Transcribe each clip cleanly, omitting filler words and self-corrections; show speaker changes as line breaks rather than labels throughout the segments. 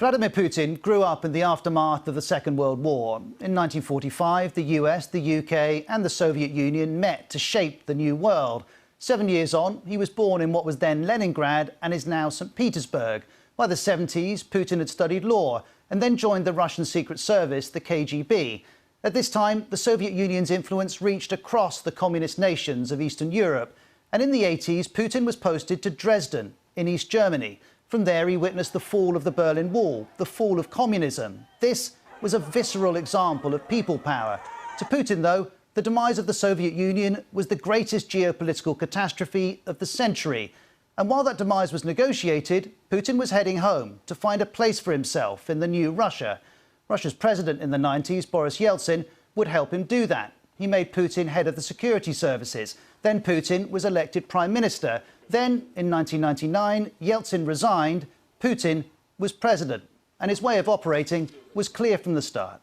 Vladimir Putin grew up in the aftermath of the Second World War. In 1945, the US, the UK and the Soviet Union met to shape the new world. 7 years on, he was born in what was then Leningrad and is now St. Petersburg. By the 70s, Putin had studied law and then joined the Russian Secret Service, the KGB. At this time, the Soviet Union's influence reached across the communist nations of Eastern Europe. And in the 80s, Putin was posted to Dresden in East Germany. From there, he witnessed the fall of the Berlin Wall, the fall of communism. This was a visceral example of people power. To Putin, though, the demise of the Soviet Union was the greatest geopolitical catastrophe of the century. And while that demise was negotiated, Putin was heading home to find a place for himself in the new Russia. Russia's president in the 90s, Boris Yeltsin, would help him do that. He made Putin head of the security services. Then Putin was elected prime minister. Then, in 1999, Yeltsin resigned. Putin was president. And his way of operating was clear from the start.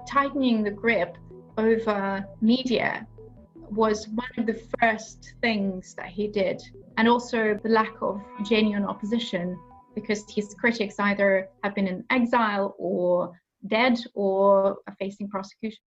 Tightening the grip over media was one of the first things that he did. And also the lack of genuine opposition, because his critics either have been in exile or dead or are facing prosecution.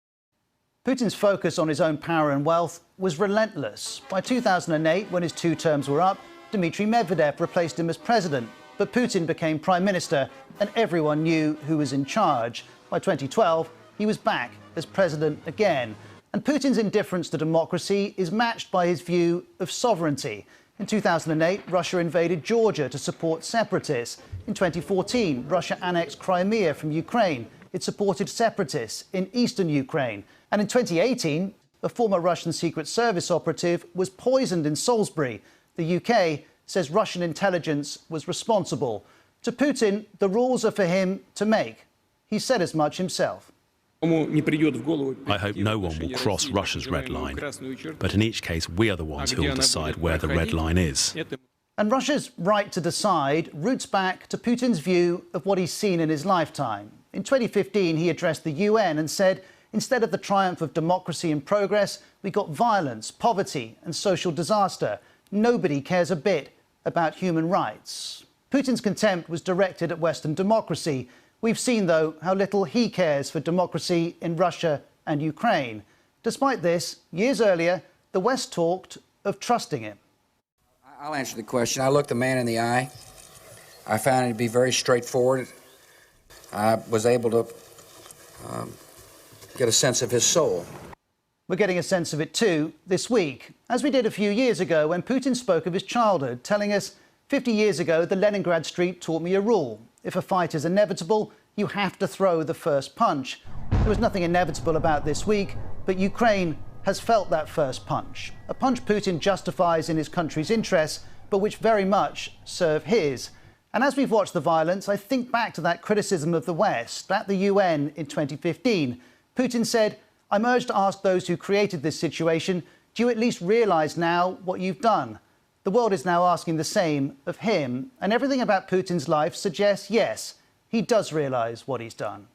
Putin's focus on his own power and wealth was relentless. By 2008, when his 2 terms were up, Dmitry Medvedev replaced him as president. But Putin became prime minister and everyone knew who was in charge. By 2012, he was back as president again. And Putin's indifference to democracy is matched by his view of sovereignty. In 2008, Russia invaded Georgia to support separatists. In 2014, Russia annexed Crimea from Ukraine. It supported separatists in eastern Ukraine. And in 2018, a former Russian Secret Service operative was poisoned in Salisbury. The UK says Russian intelligence was responsible. To Putin, the rules are for him to make. He said as much himself.
I hope no one will cross Russia's red line, but in each case we are the ones who will decide where the red line is.
And Russia's right to decide roots back to Putin's view of what he's seen in his lifetime. In 2015, he addressed the UN and said, instead of the triumph of democracy and progress, we got violence, poverty and social disaster. Nobody cares a bit about human rights. Putin's contempt was directed at Western democracy. We've seen, though, how little he cares for democracy in Russia and Ukraine. Despite this, years earlier, the West talked of trusting him.
I'll answer the question. I looked the man in the eye. I found it to be very straightforward. I was able to get a sense of his soul.
We're getting a sense of it too this week, as we did a few years ago when Putin spoke of his childhood, telling us, 50 years ago, the Leningrad street taught me a rule. If a fight is inevitable, you have to throw the first punch. There was nothing inevitable about this week, but Ukraine has felt that first punch. A punch Putin justifies in his country's interests, but which very much serve his. And as we've watched the violence, I think back to that criticism of the West at the UN in 2015. Putin said, I'm urged to ask those who created this situation, do you at least realise now what you've done? The world is now asking the same of him, and everything about Putin's life suggests, yes, he does realise what he's done.